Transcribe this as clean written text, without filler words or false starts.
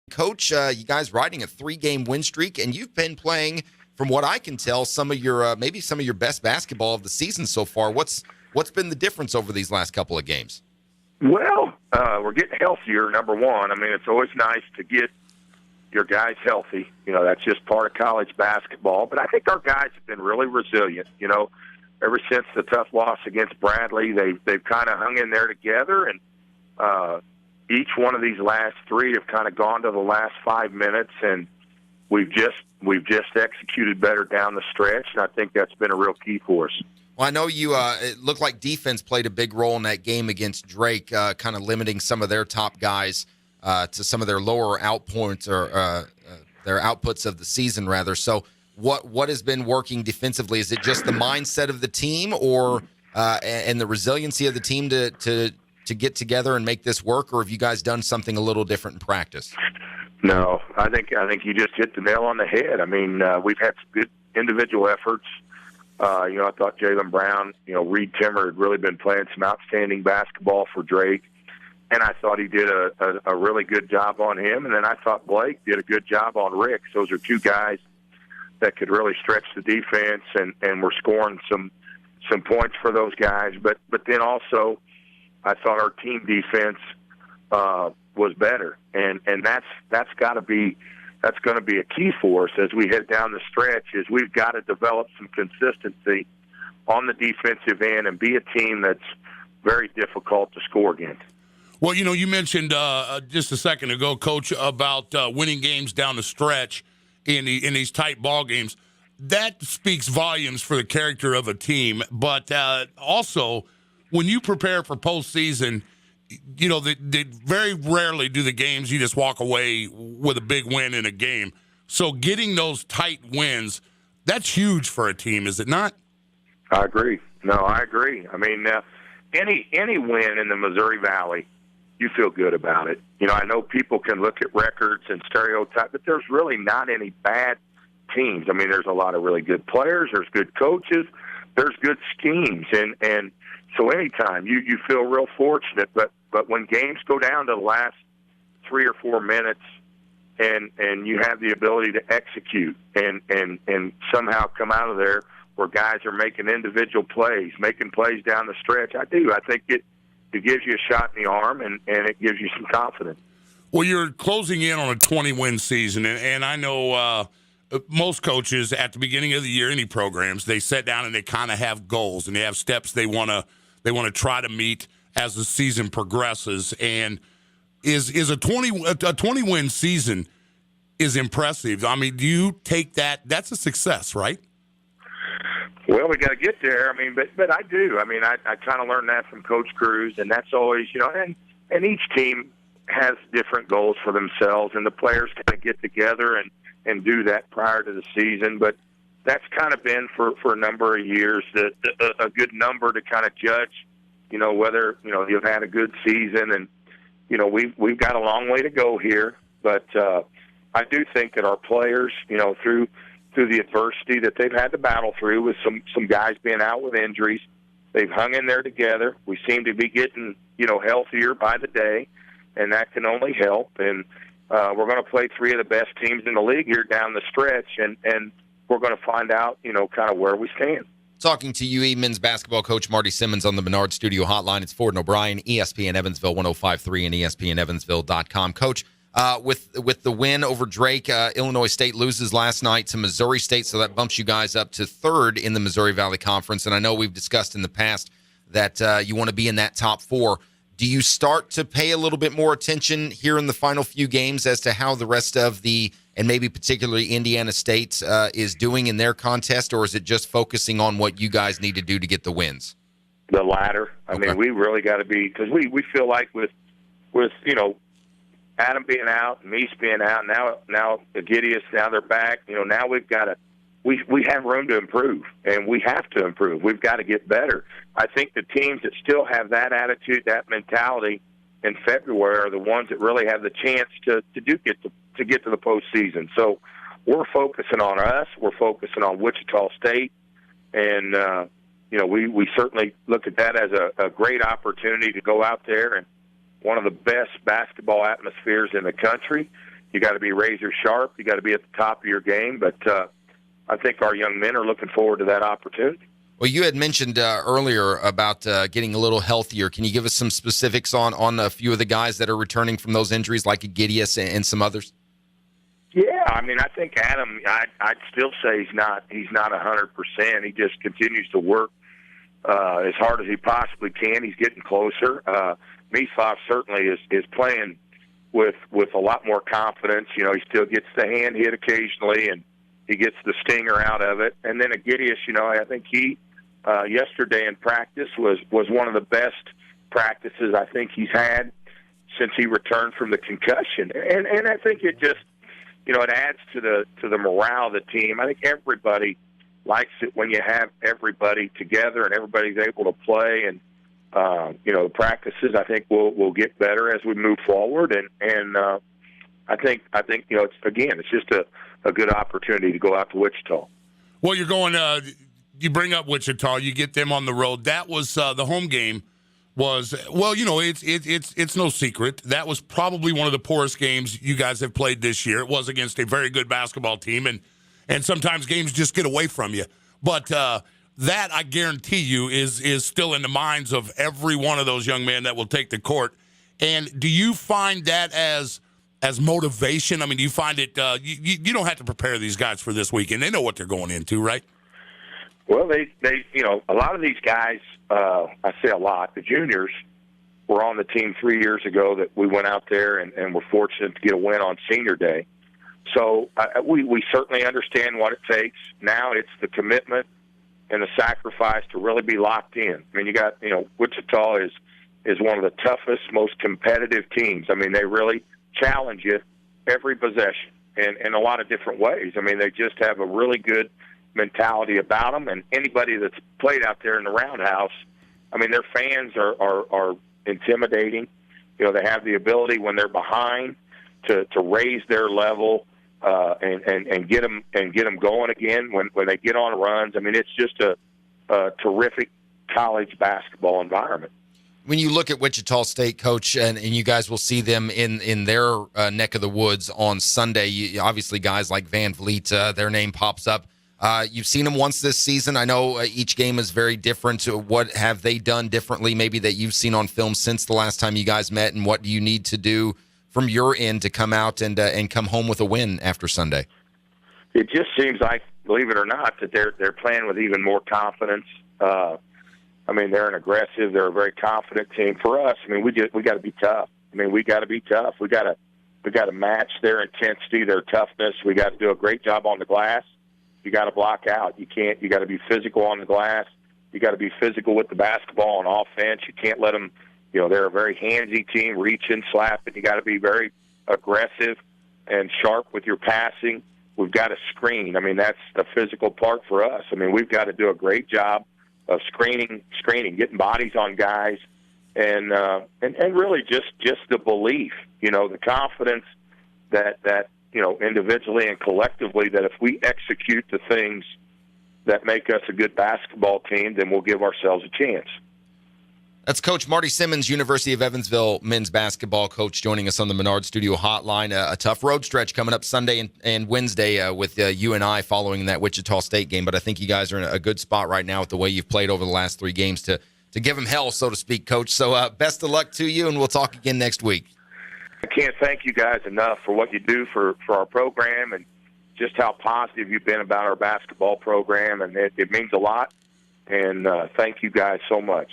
Coach, you guys riding a 3-game win streak, and you've been playing, from what I can tell, some of your maybe some of your best basketball of the season so far. What's been the difference over these last couple of games? Well, we're getting healthier, number one. I mean, it's always nice to get your guys healthy. You know, that's just part of college basketball. But I think our guys have been really resilient. You know, ever since the tough loss against Bradley, they've kind of hung in there together, and each one of these last three have kind of gone to the last 5 minutes, and we've just executed better down the stretch, and I think that's been a real key for us. Well, I know you. It looked like defense played a big role in that game against Drake, kind of limiting some of their top guys to some of their lower outpoints or their outputs of the season, rather. So, what has been working defensively? Is it just the mindset of the team, or and the resiliency of the team to get together and make this work, or have you guys done something a little different in practice? No, I think you just hit the nail on the head. I mean, we've had some good individual efforts. I thought Jaylen Brown, Reed Timmer had really been playing some outstanding basketball for Drake, and I thought he did a really good job on him. And then I thought Blake did a good job on Rick. Those are two guys that could really stretch the defense, and we're scoring some points for those guys. But then also, I thought our team defense was better, and that's got to be. That's going to be a key for us as we head down the stretch. Is we've got to develop some consistency on the defensive end and be a team that's very difficult to score against. Well, you mentioned just a second ago, Coach, about winning games down the stretch in these tight ball games. That speaks volumes for the character of a team. But also, when you prepare for postseason, they very rarely do the games you just walk away with a big win in a game. So getting those tight wins, that's huge for a team, is it not? I agree. No, I agree. I mean, any win in the Missouri Valley, you feel good about it. I know people can look at records and stereotype, but there's really not any bad teams. I mean, there's a lot of really good players. There's good coaches. There's good schemes. And so anytime you feel real fortunate, but when games go down to the last 3 or 4 minutes, and you have the ability to execute and somehow come out of there where guys are making individual plays, making plays down the stretch, I think it gives you a shot in the arm, and it gives you some confidence. Well, you're closing in on a 20-win season, and I know most coaches at the beginning of the year, any programs, they sit down and they kind of have goals and they have steps they want to try to meet as the season progresses. And is a 20-win season is impressive. I mean, do you take that? That's a success, right? Well, we got to get there. I mean, but I do. I mean, I kind of learned that from Coach Cruz, and that's always, and each team has different goals for themselves, and the players kind of get together and do that prior to the season. But that's kind of been for a number of years a good number to kind of judge, whether you've had a good season, and we've got a long way to go here. But I do think that our players, through the adversity that they've had to battle through with some guys being out with injuries, they've hung in there together. We seem to be getting healthier by the day, and that can only help. And we're going to play 3 of the best teams in the league here down the stretch, and we're going to find out kind of where we stand. Talking to UE men's basketball coach Marty Simmons on the Menard Studio Hotline. It's Ford and O'Brien, ESPN Evansville 105.3 and ESPNEvansville.com. Coach, with the win over Drake, Illinois State loses last night to Missouri State, so that bumps you guys up to 3rd in the Missouri Valley Conference. And I know we've discussed in the past that you want to be in that top 4. Do you start to pay a little bit more attention here in the final few games as to how the rest of and maybe particularly Indiana State is doing in their contest, or is it just focusing on what you guys need to do to get the wins? The latter. I mean, we really got to be, because we feel like with Adam being out, Meese being out, now Gideus, now they're back. Now we've got to. We have room to improve, and we have to improve. We've got to get better. I think the teams that still have that attitude, that mentality in February are the ones that really have the chance to get to the postseason. So we're focusing on us. We're focusing on Wichita State, and we certainly look at that as a great opportunity to go out there and one of the best basketball atmospheres in the country, You got to be razor sharp. You got to be at the top of your game. But I think our young men are looking forward to that opportunity. Well, you had mentioned earlier about getting a little healthier. Can you give us some specifics on a few of the guys that are returning from those injuries, like Gideus and some others? Yeah, I mean, I think Adam. I'd still say he's not 100%. He just continues to work as hard as he possibly can. He's getting closer. Misaf certainly is playing with a lot more confidence. You know, he still gets the hand hit occasionally, and he gets the stinger out of it. And then Gideus, you know, I think he yesterday in practice was one of the best practices I think he's had since he returned from the concussion. And I think it just, you know, it adds to the morale of the team. I think everybody likes it when you have everybody together and everybody's able to play. And you know, the practices I think will get better as we move forward. And I think you know, it's just a good opportunity to go out to Wichita. Well, you're going. You bring up Wichita. You get them on the road. That was the home game. Was, well, you know, it's no secret. That was probably one of the poorest games you guys have played this year. It was against a very good basketball team, and sometimes games just get away from you. But that, I guarantee you, is still in the minds of every one of those young men that will take the court. And do you find that as motivation? I mean, do you find it you don't have to prepare these guys for this weekend. They know what they're going into, right? Well, they you know, a lot of these guys, I say a lot, the juniors were on the team 3 years ago that we went out there and were fortunate to get a win on senior day. So we certainly understand what it takes. Now it's the commitment and the sacrifice to really be locked in. I mean, you got, you know, Wichita is one of the toughest, most competitive teams. I mean, they really challenge you every possession and in a lot of different ways. I mean, they just have a really good mentality about them, and anybody that's played out there in the Roundhouse, I mean, their fans are intimidating. You know, they have the ability when they're behind to raise their level and get them going again when they get on runs. I mean, it's just a terrific college basketball environment. When you look at Wichita State, Coach, and you guys will see them in their neck of the woods on Sunday, obviously guys like Van Vliet, their name pops up. You've seen them once this season. I know each game is very different. What have they done differently maybe that you've seen on film since the last time you guys met, and what do you need to do from your end to come out and come home with a win after Sunday? It just seems like, believe it or not, that they're playing with even more confidence. I mean, they're they're a very confident team. For us, I mean, we got to be tough. I mean, we got to be tough. We got to match their intensity, their toughness. We got to do a great job on the glass. You got to block out. You got to be physical on the glass. You got to be physical with the basketball on offense. You can't let them, you know, they're a very handsy team, reaching, slapping. You got to be very aggressive and sharp with your passing. We've got to screen. I mean, that's the physical part for us. I mean, we've got to do a great job of screening, getting bodies on guys, and really just the belief, you know, the confidence that you know, individually and collectively, that if we execute the things that make us a good basketball team, then we'll give ourselves a chance. That's Coach Marty Simmons, University of Evansville men's basketball coach, joining us on the Menard Studio Hotline. A tough road stretch coming up Sunday and Wednesday with you and I following that Wichita State game. But I think you guys are in a good spot right now with the way you've played over the last 3 games to give them hell, so to speak, Coach. So best of luck to you, and we'll talk again next week. I can't thank you guys enough for what you do for our program and just how positive you've been about our basketball program, and it means a lot. And thank you guys so much.